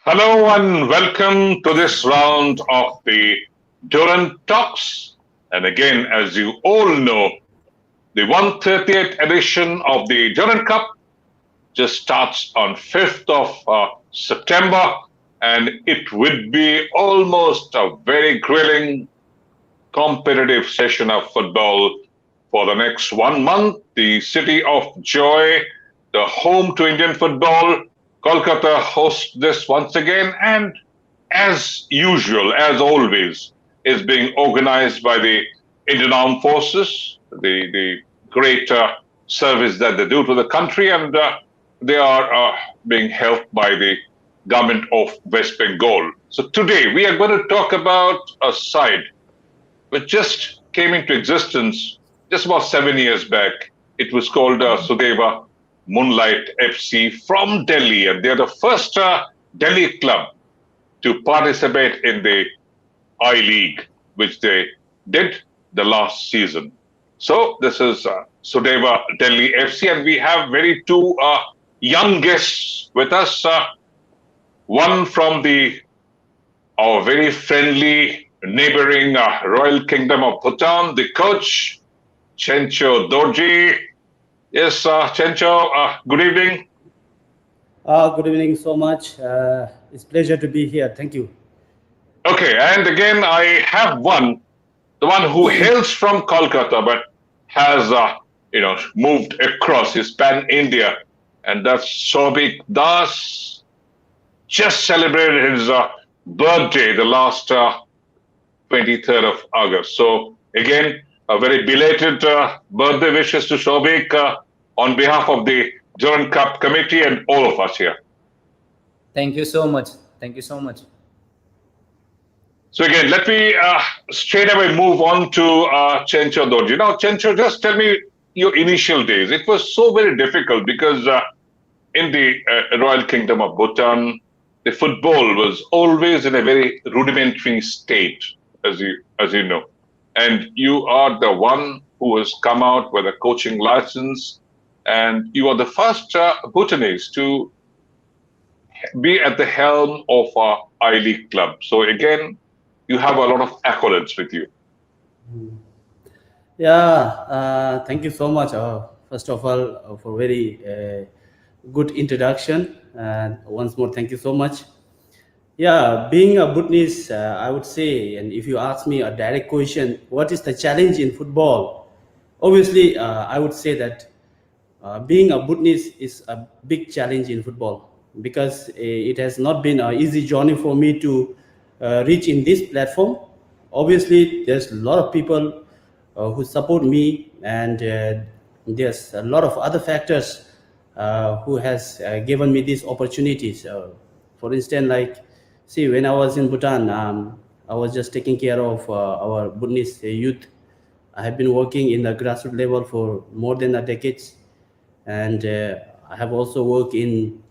Hello and welcome to this round of the Durand Talks. And again, as you all know, the 130th edition of the Durand Cup just starts on 5th of September, and it would be almost a very grilling competitive session of football for the next 1 month. The city of joy, the home to Indian football, Kolkata hosts this once again, and as usual, as always, is being organized by the Indian Armed Forces, the great service that they do to the country, and they are being helped by the government of West Bengal. So today we are going to talk about a side which just came into existence just about 7 years back. It was called Sudeva Moonlight FC from Delhi, and they're the first Delhi club to participate in the I League, which they did the last season. So this is Sudeva Delhi FC, and we have very two young guests with us. One from the our very friendly neighboring Royal Kingdom of Bhutan, the coach Chencho Dorji. Yes, Chencho, good evening. Good evening so much. It's pleasure to be here. Thank you. Okay, and again, I have the one who hails from Kolkata but has, moved across his pan India, and that's Sobik Das. Just celebrated his birthday the last 23rd of August. So again, a very belated birthday wishes to Sobik on behalf of the Durand Cup committee and all of us here. Thank you so much. Thank you so much. So again, let me straight away move on to Chencho Dorji. Now, Chencho, just tell me your initial days. It was so very difficult because in the Royal Kingdom of Bhutan, the football was always in a very rudimentary state, as you know. And you are the one who has come out with a coaching license, and you are the first Bhutanese to be at the helm of our I League club. So again, you have a lot of accolades with you. Yeah, thank you so much. First of all, for very good introduction. And once more, thank you so much. Yeah, being a Bhutanese, I would say, and if you ask me a direct question, what is the challenge in football? Obviously, I would say that being a Bhutanese is a big challenge in football because it has not been an easy journey for me to reach in this platform. Obviously, there's a lot of people who support me, and there's a lot of other factors who has given me these opportunities. For instance, like, see, when I was in Bhutan, I was just taking care of our Bhutanese youth. I have been working in the grassroots level for more than a decade, and I have also worked in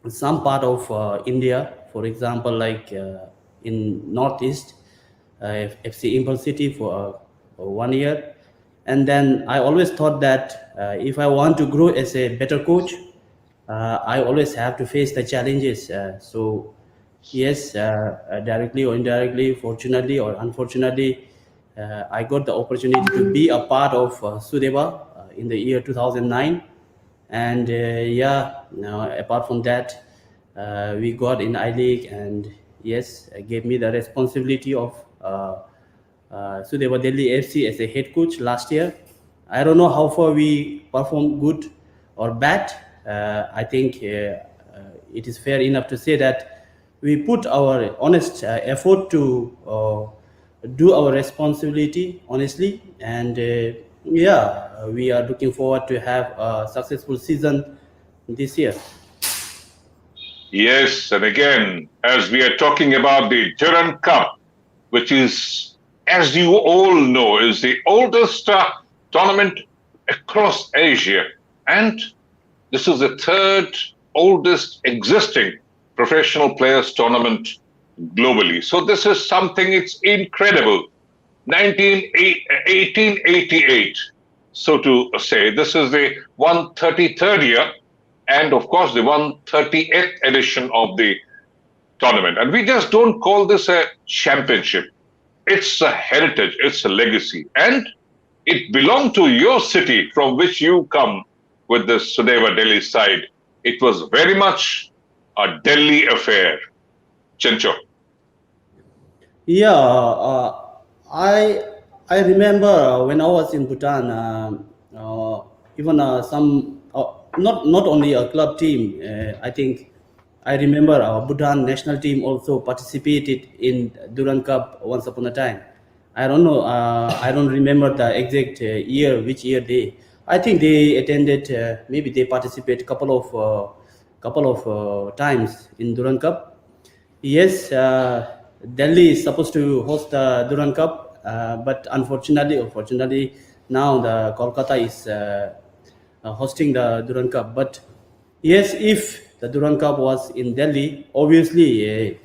some part of India, for example, like in Northeast, FC Impulse City for 1 year. And then I always thought that if I want to grow as a better coach, I always have to face the challenges. So, yes, directly or indirectly, fortunately or unfortunately, I got the opportunity to be a part of Sudeva in the year 2009. And yeah, now apart from that, we got in I League, and yes, gave me the responsibility of Sudeva Delhi FC as a head coach last year. I don't know how far we performed good or bad. I think it is fair enough to say that we put our honest effort to do our responsibility honestly, and yeah, we are looking forward to have a successful season this year. Yes, and again, as we are talking about the Durand Cup, which is, as you all know, is the oldest tournament across Asia, and this is the third oldest existing professional players tournament globally. So this is something, it's incredible. 1888, so to say. This is the 133rd year, and of course the 138th edition of the tournament. And we just don't call this a championship. It's a heritage, it's a legacy. And it belonged to your city from which you come with the Sudeva Delhi side. It was very much a Delhi affair. Chencho. Yeah, I I remember when I was in Bhutan, even some not only a club team. I think I remember our Bhutan national team also participated in Durand Cup once upon a time. I don't know. I don't remember the exact year, which year they. I think they attended. Maybe they participated couple of times in Durand Cup. Yes, Delhi is supposed to host the Durand Cup, but unfortunately, now the Kolkata is hosting the Durand Cup. But yes, if the Durand Cup was in Delhi, obviously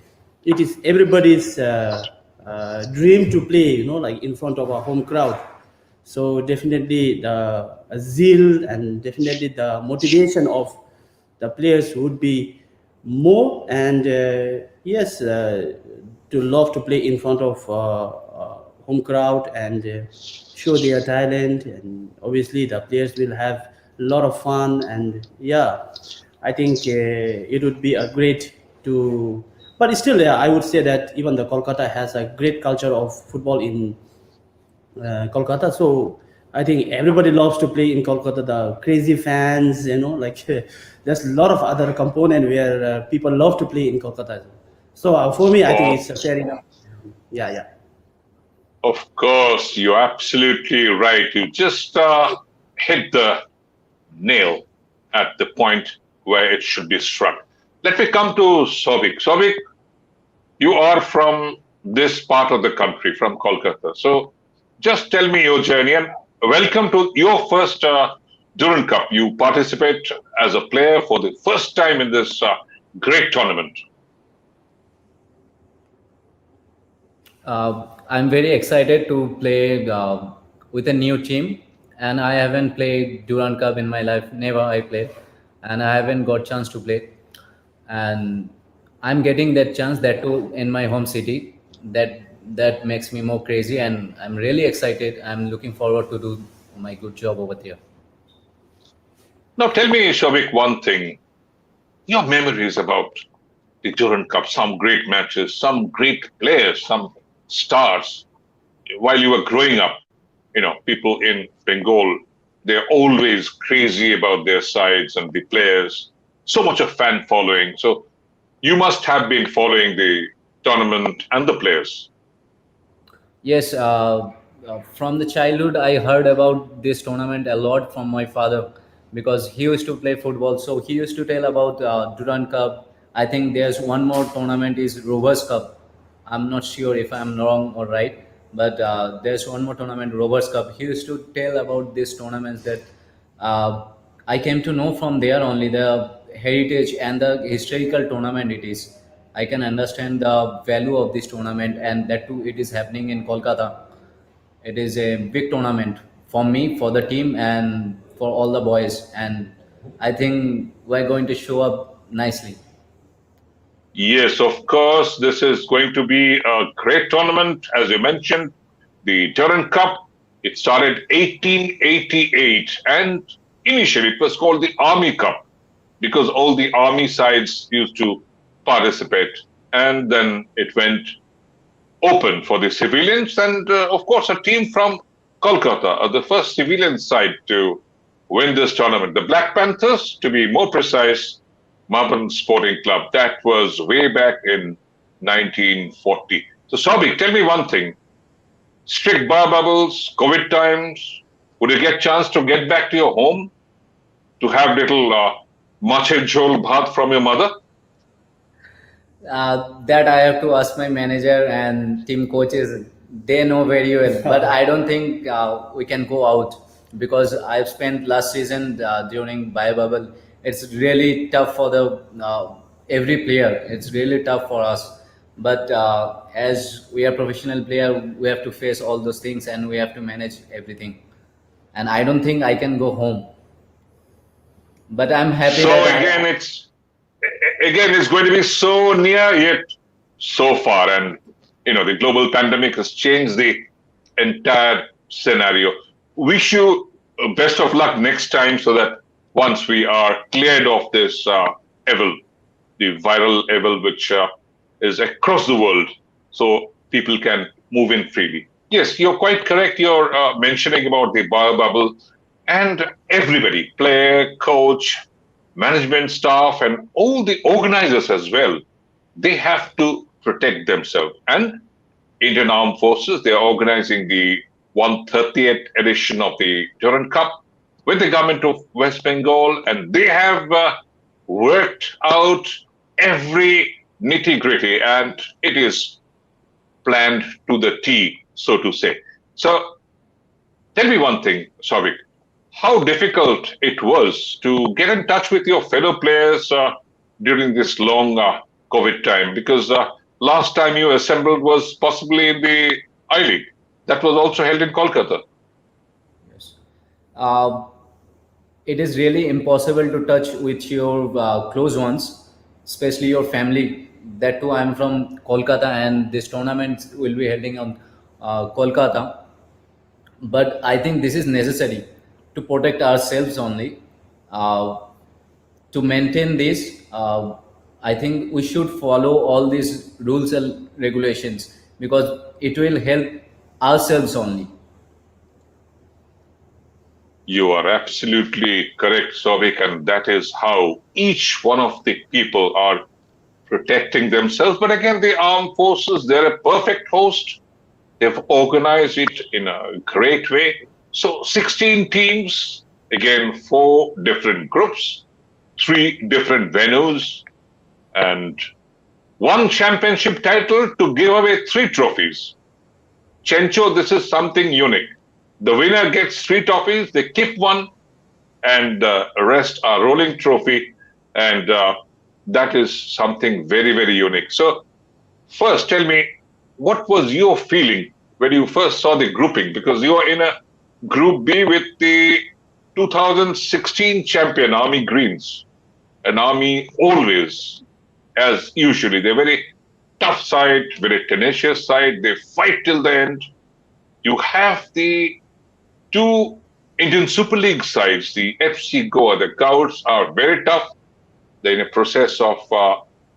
it is everybody's dream to play, like in front of a home crowd. So definitely the zeal and definitely the motivation of the players would be more, and yes, to love to play in front of home crowd and show their talent, and obviously the players will have a lot of fun. And yeah, I think it would be a great to, but still, yeah, I would say that even the Kolkata has a great culture of football in Kolkata. So I think everybody loves to play in Kolkata. The crazy fans, like there's a lot of other component where people love to play in Kolkata. So for me, I think Of, it's fair enough. Yeah, yeah. of course, you're absolutely right. You just hit the nail at the point where it should be struck. Let me come to Souvik. Souvik, you are from this part of the country, from Kolkata. So just tell me your journey and welcome to your first Durand Cup. You participate as a player for the first time in this great tournament. I'm very excited to play with a new team, and I haven't played Durand Cup in my life. Never I played, and I haven't got chance to play. And I'm getting that chance, that too in my home city. That makes me more crazy, and I'm really excited. I'm looking forward to do my good job over there. Now tell me, Shovik, one thing. Your memories about the Durand Cup, some great matches, some great players, some stars. While you were growing up, people in Bengal, they're always crazy about their sides and the players. So much of fan following. So you must have been following the tournament and the players. Yes, from the childhood, I heard about this tournament a lot from my father because he used to play football. So he used to tell about Durand Cup. I think there's one more tournament is Rovers Cup. I'm not sure if I'm wrong or right, but there's one more tournament, Rovers Cup. He used to tell about these tournaments that uh, I came to know from there only the heritage and the historical tournament it is. I can understand the value of this tournament, and that too it is happening in Kolkata. It is a big tournament for me, for the team, and for all the boys. And I think we're going to show up nicely. Yes, of course, this is going to be a great tournament. As you mentioned, the Durand Cup, it started 1888, and initially it was called the Army Cup because all the army sides used to participate. And then it went open for the civilians, and of course, a team from Kolkata are the first civilian side to win this tournament. The Black Panthers, to be more precise, Melbourne Sporting Club. That was way back in 1940. So, Sobik, tell me one thing. Strict bar bubbles, COVID times, would you get chance to get back to your home to have little mache jhol bhat from your mother? That I have to ask my manager and team coaches. They know very well, but I don't think we can go out because I've spent last season during bio bubble. It's really tough for the every player. It's really tough for us. But as we are professional player, we have to face all those things and we have to manage everything. And I don't think I can go home. But I'm happy So that again, I. again, is going to be so near yet so far. And, the global pandemic has changed the entire scenario. Wish you best of luck next time so that once we are cleared of this evil, the viral evil which is across the world, so people can move in freely. Yes, you're quite correct. You're mentioning about the bio bubble, and everybody, player, coach, management staff, and all the organizers as well, they have to protect themselves. And Indian Armed Forces, they are organizing the 130th edition of the Durand Cup with the government of West Bengal, and they have worked out every nitty gritty, and it is planned to the T, so to say. So, tell me one thing, Souvik, how difficult it was to get in touch with your fellow players during this long COVID time, because last time you assembled was possibly in the I League. That was also held in Kolkata. Yes. Uh, it is really impossible to touch with your close ones, especially your family. That too, I'm from Kolkata, and this tournament will be heading on Kolkata. But I think this is necessary to protect ourselves only. Uh, to maintain this, I think we should follow all these rules and regulations because it will help ourselves only. You are absolutely correct, Souvik, and that is how each one of the people are protecting themselves. But again, the armed forces, they're a perfect host. They've organized it in a great way. So 16 teams, again, 4 different groups, 3 different venues, and one championship title to give away 3 trophies. Chencho, this is something unique. The winner gets 3 trophies, they keep one, and the rest are rolling trophy. And that is something very, very unique. So, first, tell me, what was your feeling when you first saw the grouping? Because you are in a Group B with the 2016 champion Army Greens. An Army always, as usually, they're very tough side, very tenacious side. They fight till the end. You have the 2 Indian Super League sides, the FC Goa. The Gouts are very tough. They're in a process of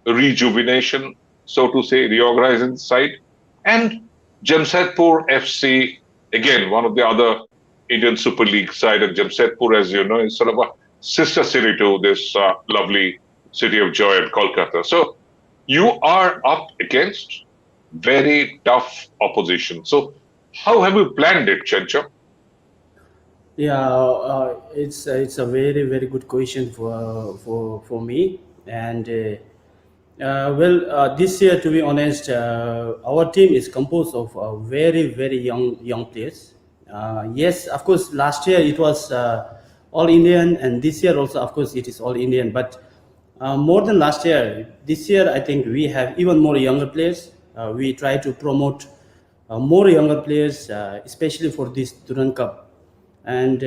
rejuvenation, so to say, reorganizing the side. And Jamshedpur FC, again, one of the other Indian Super League side. And Jamshedpur, as you know, is sort of a sister city to this lovely city of joy at Kolkata. So you are up against very tough opposition. So how have you planned it, Chencho? Yeah, it's a very very good question for me. And this year, to be honest, our team is composed of very very young players. Yes, of course, last year it was all Indian, and this year also, of course, it is all Indian. But more than last year, this year I think we have even more younger players. We try to promote more younger players, especially for this Durand Cup. And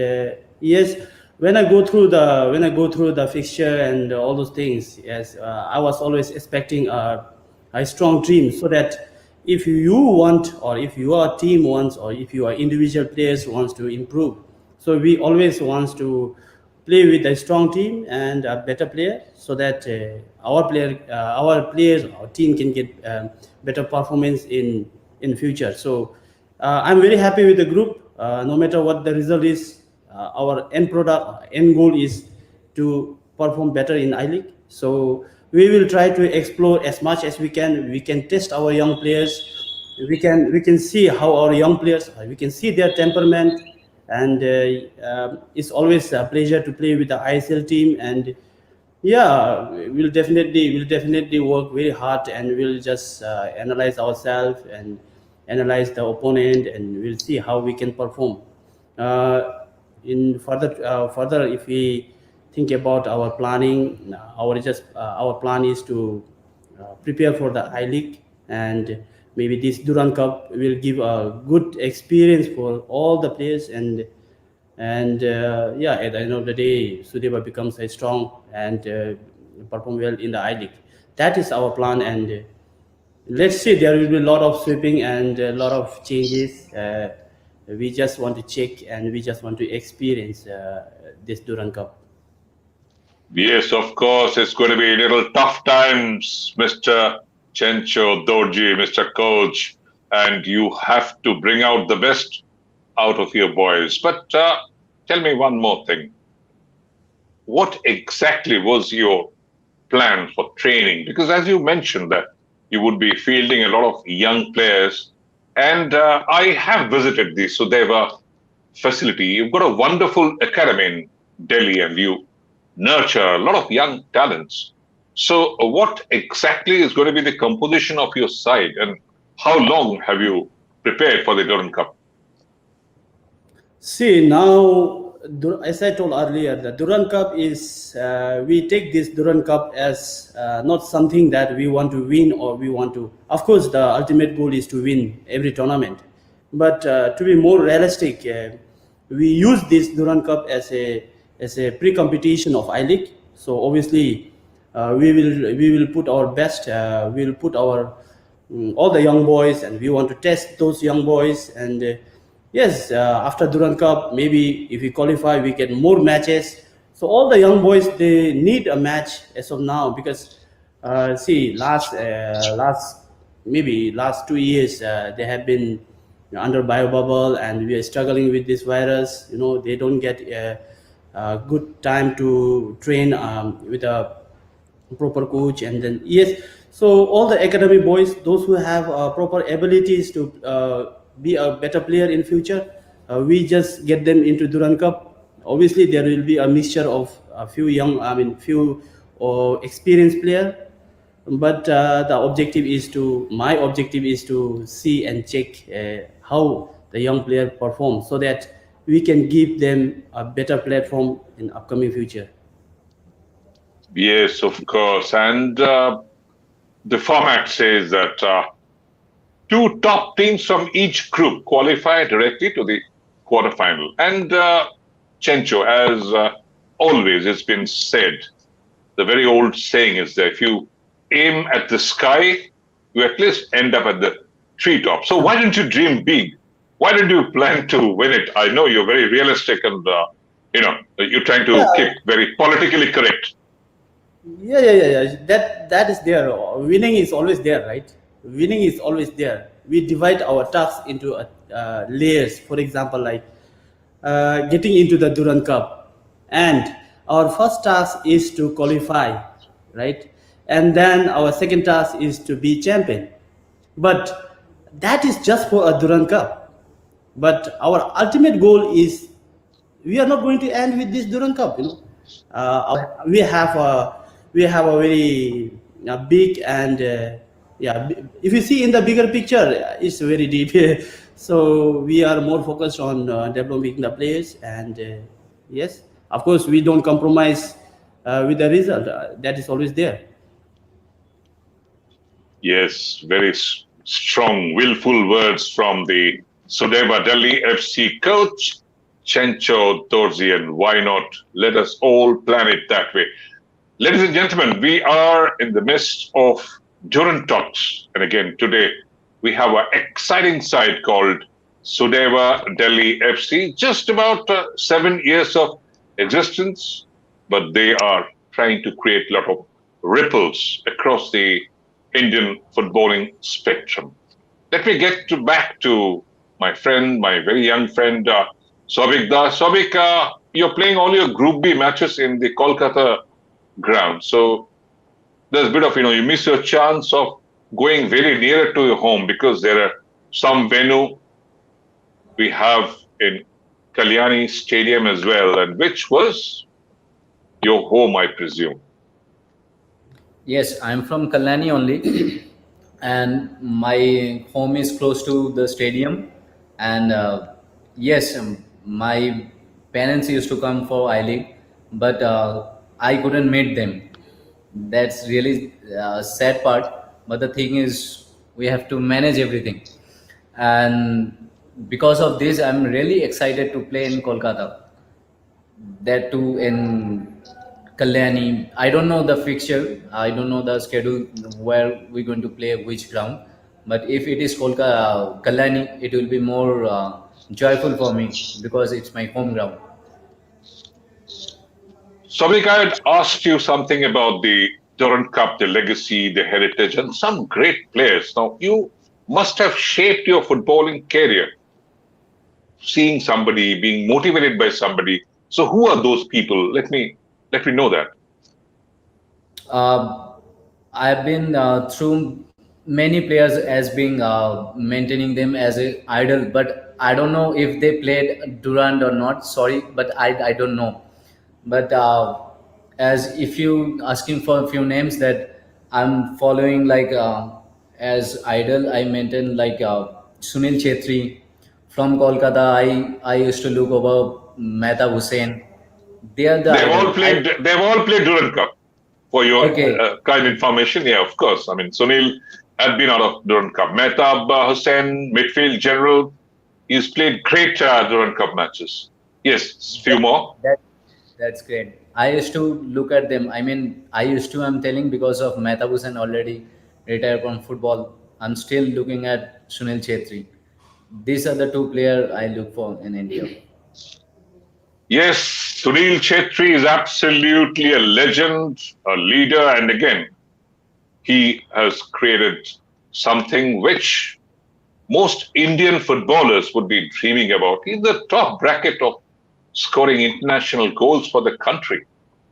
yes, when I go through the fixture and all those things, yes, I was always expecting a strong team, so that if you want, or if your team wants, or if your individual players wants to improve, so we always wants to play with a strong team and a better player, so that our players, our team can get better performance in future. So I'm very happy with the group. No matter what the result is, our end goal is to perform better in I League. So we will try to explore as much as we can. We can test our young players. We can see how our young players. We can see their temperament, and it's always a pleasure to play with the ISL team. And yeah, we'll definitely work very hard, and we'll just analyze ourselves and analyze the opponent, and we'll see how we can perform. In further, if we think about our planning, our plan is to prepare for the I League, and maybe this Durand Cup will give a good experience for all the players. And yeah, at the end of the day, Sudeva becomes a strong, and perform well in the I League. That is our plan, and let's see. There will be a lot of sweeping and a lot of changes. We just want to check and we just want to experience this Durand Cup. Yes, of course, it's going to be a little tough times, Mr. Chencho Dorji, Mr. Coach, and you have to bring out the best out of your boys. But tell me one more thing. What exactly was your plan for training? Because as you mentioned that you would be fielding a lot of young players, and I have visited the Sudeva facility. You've got a wonderful academy in Delhi, and you nurture a lot of young talents. So, what exactly is going to be the composition of your side, and how long have you prepared for the Durand Cup? See, now, as I told earlier, the Durand Cup is, we take this Durand Cup as not something that we want to win or we want to. Of course, the ultimate goal is to win every tournament. But to be more realistic, we use this Durand Cup as a pre-competition of I League. So obviously, we will put our best. We will put our all the young boys, and we want to test those young boys. And yes, after Durand Cup, maybe if we qualify, we get more matches. So all the young boys, they need a match as of now, because see, last maybe last 2 years they have been under bio bubble, and we are struggling with this virus. They don't get a good time to train with a proper coach. And then yes, so all the academy boys, those who have proper abilities to be a better player in future, we just get them into Durand Cup. Obviously there will be a mixture of a few young, few experienced player, but my objective is to see and check how the young player perform, so that we can give them a better platform in upcoming future. Yes, of course. And the format says that two top teams from each group qualify directly to the quarterfinal. And Chencho, as always, it's been said, the very old saying is that if you aim at the sky, you at least end up at the treetop. So why don't you dream big? Why don't you plan to win it? I know you're very realistic, and you're trying to Yeah, keep very politically correct. yeah. That is there. Winning is always there, right? Winning is always there. We divide our tasks into layers. For example, like getting into the Durand Cup, and our first task is to qualify, right? And then our second task is to be champion. But that is just for a Durand Cup. But our ultimate goal is, we are not going to end with this Durand Cup. We have a very big, and if you see in the bigger picture, it's very deep. So we are more focused on developing the players, and yes, of course, we don't compromise with the result. That is always there. Yes, very strong, willful words from the Sudeva Delhi FC coach, Chencho Dorji, and why not let us all plan it that way? Ladies and gentlemen, we are in the midst of Durand Talks. And again, today we have an exciting side called Sudeva Delhi FC. Just about 7 years of existence, but they are trying to create a lot of ripples across the Indian footballing spectrum. Let me get back to my friend, my very young friend, Sobik Da. Sobik, you're playing all your Group B matches in the Kolkata ground. So there's a bit of, you miss your chance of going very nearer to your home, because there are some venue we have in Kalyani Stadium as well, and which was your home, I presume. Yes, I'm from Kalani only, and my home is close to the stadium. And yes, my parents used to come for I League, but I couldn't meet them. That's really sad part. But the thing is, we have to manage everything, and because of this, I'm really excited to play in Kolkata. That too in Kalyani. I don't know the fixture. I don't know the schedule where we're going to play which ground. But if it is Kolkata, Kalyani, it will be more joyful for me because it's my home ground. Savik, I had asked you something about the Durand Cup, the legacy, the heritage, and some great players. Now, you must have shaped your footballing career, seeing somebody, being motivated by somebody. So, who are those people? Let me know that. Uh, I've been through many players as being maintaining them as a idol, but I don't know if they played Durand or not. Sorry, but I don't know. But as if you asking for a few names that I'm following like as idol, I maintain like Sunil Chetri from Kolkata. I used to look over Mehta Hussain. They are the They've all idol. I played. They've all played Durand Cup. For your okay. kind information, yeah, of course. I mean, Sunil had been out of Durand Cup. Mehtab Hussain, midfield general, he's played great Durand Cup matches. Yes, few more. That that's great. I used to look at them. I mean, I used to. I'm telling because of Mehtabusan already retired from football. I'm still looking at Sunil Chetri. These are the two players I look for in India. Yes, Sunil Chetri is absolutely a legend, a leader, and again, he has created something which most Indian footballers would be dreaming about. He's the top bracket of scoring international goals for the country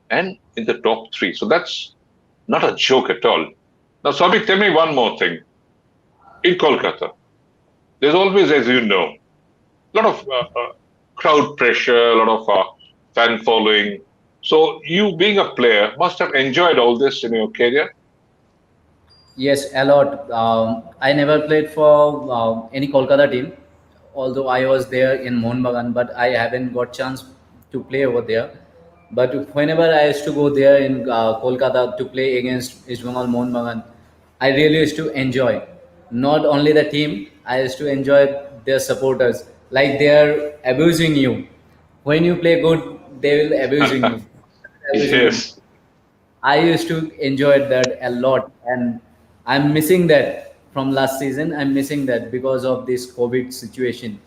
and in the top three. So that's not a joke at all. Now, Sabik, tell me one more thing. In Kolkata, there's always, as you know, a lot of crowd pressure, a lot of fan following. So you, being a player, must have enjoyed all this in your career. Yes, a lot. I never played for any Kolkata team, although I was there in Mohun Bagan, but I haven't got chance to play over there. But whenever I used to go there in Kolkata to play against East Bengal Mohun Bagan, I really used to enjoy. Not only the team, I used to enjoy their supporters. Like they are abusing you. When you play good, they will abusing you. Abusing you. Yes. I used to enjoy that a lot, and I'm missing that from last season. I'm missing that because of this COVID situation.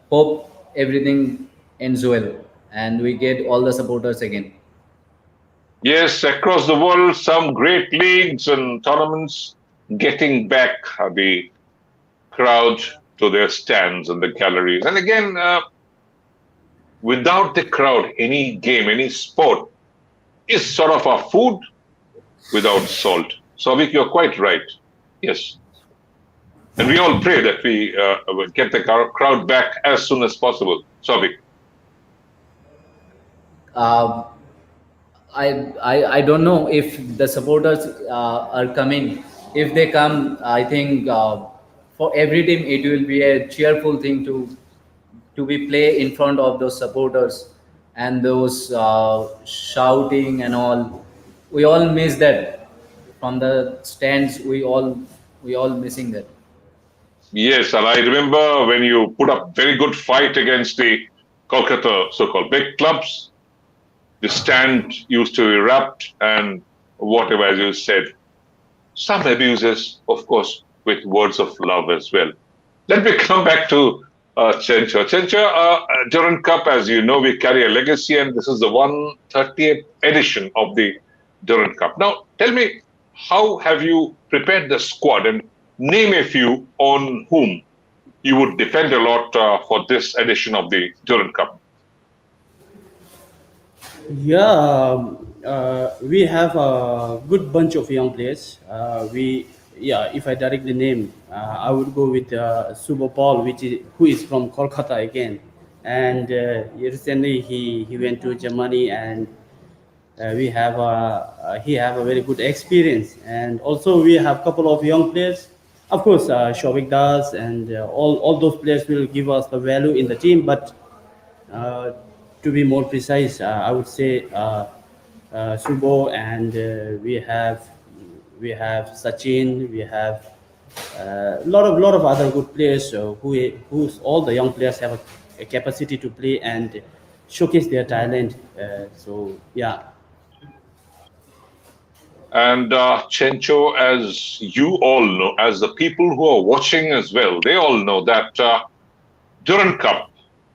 Hope everything ends well and we get all the supporters again. Yes, across the world, some great leagues and tournaments getting back the crowd to their stands and the galleries. And again, without the crowd, any game, any sport is sort of a food without salt. So, Avik, you're quite right. Yes. And we all pray that we will get the crowd back as soon as possible. So, Avik. Uh, I don't know if the supporters are coming. If they come, I think for every team it will be a cheerful thing to be play in front of those supporters and those shouting and all. We all miss that from the stands. We all missing that. Yes, and I remember when you put up very good fight against the Kolkata so-called big clubs, the stand used to erupt and whatever, as you said, some abuses, of course, with words of love as well. Let me come back to Chencha. Chencha, Durand Cup, as you know, we carry a legacy, and this is the 130th edition of the Durand Cup. Now, tell me, how have you prepared the squad, and name a few on whom you would depend a lot for this edition of the Durand Cup? Yeah, we have a good bunch of young players. Yeah, if I directly name, I would go with Subo Paul, who is from Kolkata again, and recently he went to Germany, and he have a very good experience, and also we have a couple of young players. Of course, Shobik Das and all those players will give us the value in the team, but uh, to be more precise, I would say Subo, and we have Sachin, we have a lot of other good players who's all the young players have a capacity to play and showcase their talent. So yeah, And Chencho, as you all know, as the people who are watching as well, they all know that Durand Cup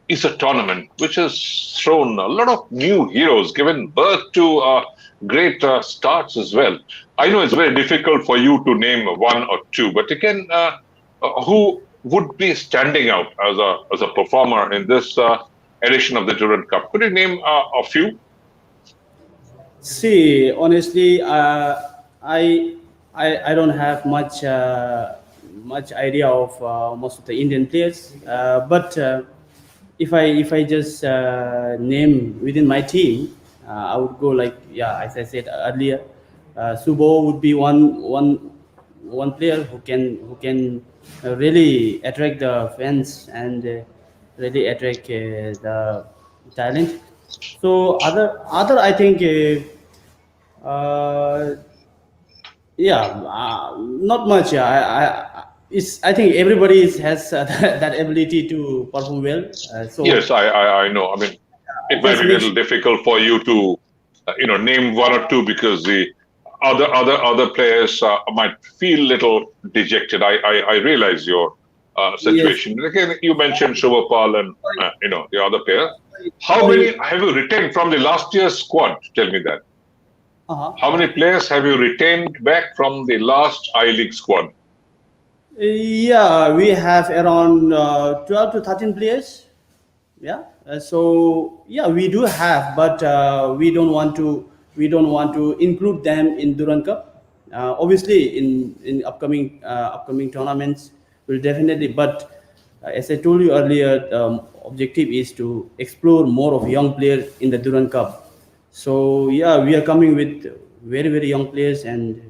is a tournament which has thrown a lot of new heroes, given birth to great starts as well. I know it's very difficult for you to name one or two, but again, who would be standing out as a performer in this edition of the Durand Cup? Could you name a few? See, honestly, I don't have much idea of most of the Indian players, but if I just name within my team, I would go like, yeah, as I said earlier, Subo would be one player who can really attract the fans and really attract the talent. So other I think yeah, not much. I think everybody has that ability to perform well. Yes, So I know. I mean, I it might just be a make little difficult for you to, name one or two because the other players might feel a little dejected. I realize your yes. situation. Again, you mentioned Shubhapal and the other player. How Sorry. many have you retained from the last year's squad? Tell me that. Uh-huh. How many players have you retained back from the last I League squad? Yeah, we have around 12 to 13 players. Yeah. So yeah, we do have, but we don't want to include them in Durand Cup. Obviously, in upcoming tournaments, will definitely. But as I told you earlier, objective is to explore more of young players in the Durand Cup. So yeah, we are coming with very young players, and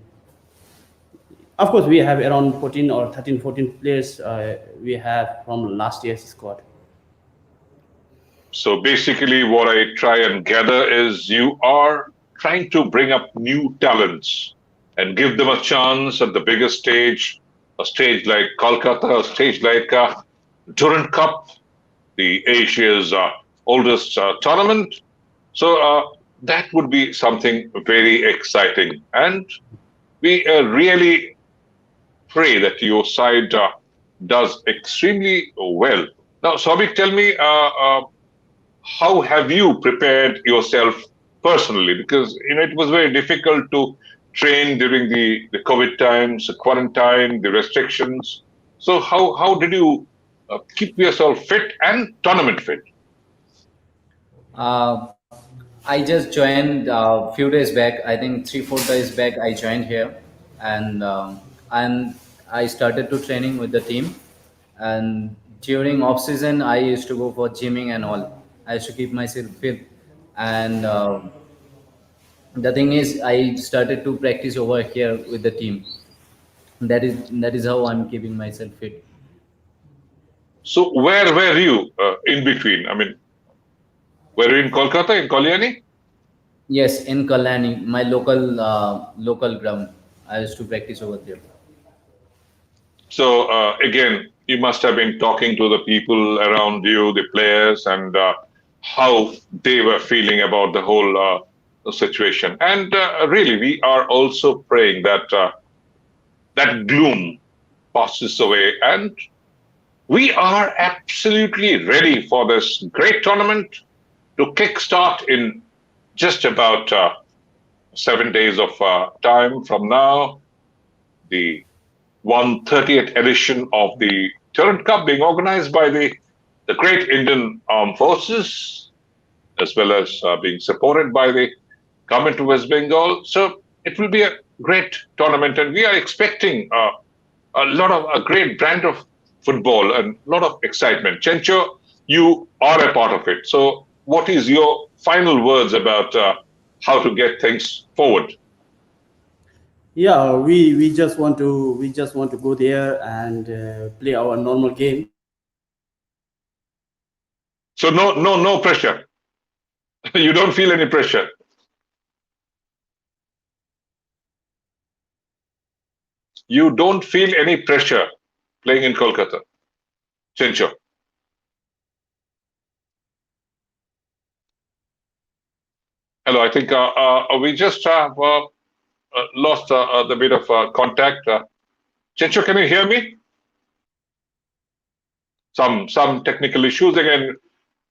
of course we have around 14 or 13, 14 players we have from last year's squad. So basically, what I try and gather is you are trying to bring up new talents and give them a chance at the biggest stage, a stage like Kolkata, a stage like Durand Cup, the Asia's oldest tournament. So that would be something very exciting. And we really pray that your side does extremely well. Now, Sobik, tell me, how have you prepared yourself personally? Because it was very difficult to train during the COVID times, the quarantine, the restrictions. So how did you keep yourself fit and tournament fit? Uh, I just joined a few days back. I think 3 4 days back I joined here, and I started to training with the team. And during off season, I used to go for gymming and all. I used to keep myself fit, and the thing is, I started to practice over here with the team. That is how I'm keeping myself fit. So where were you in between? I mean, were you in Kolkata, in Kalyani? Yes, in Kalani, my local ground. I used to practice over there. So again, you must have been talking to the people around you, the players, and how they were feeling about the whole situation. And really, we are also praying that that gloom passes away, and we are absolutely ready for this great tournament to kickstart in just about 7 days of time from now. The 130th edition of the Durand Cup being organized by the great Indian Armed Forces, as well as being supported by the government of West Bengal. So it will be a great tournament, and we are expecting a lot of a great brand of football and a lot of excitement. Chencho, you are a part of it. So, what is your final words about how to get things forward? Yeah, we just want to go there and play our normal game. So, no pressure. You don't feel any pressure. You don't feel any pressure playing in Kolkata. Chencho. Hello, I think we just have lost the bit of contact. Chencho, can you hear me? Some technical issues again.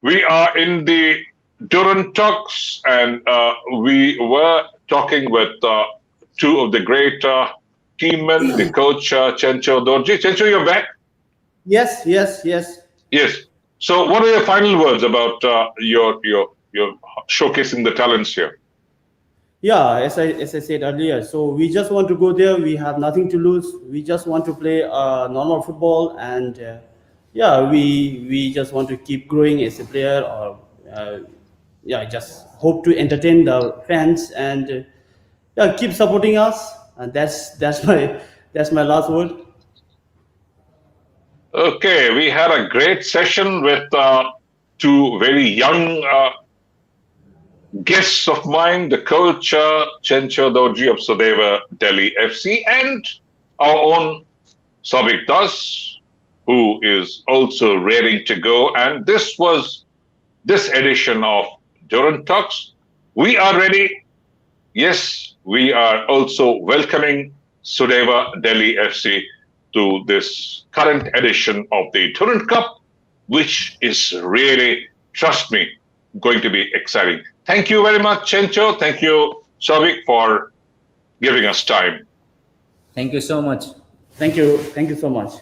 We are in the Durand talks, and we were talking with two of the great team men, the coach Chencho Dorji. Chencho, you're back. Yes, yes, yes. Yes. So, what are your final words about your showcasing the talents here? Yeah, as I said earlier, so we just want to go there. We have nothing to lose. We just want to play normal football, and yeah, we just want to keep growing as a player, or yeah, just hope to entertain the fans, and yeah, keep supporting us. And that's my last word. Okay, we had a great session with two very young guests of mine, the coach Chencho Dorji of Sudeva Delhi FC, and our own Sabik Das, who is also raring to go. And this was this edition of Durand Talks. We are ready. Yes, we are also welcoming Sudeva Delhi FC to this current edition of the Durand Cup, which is really, trust me, going to be exciting. Thank you very much, Chencho. Thank you, Sabik, for giving us time. Thank you so much. Thank you so much.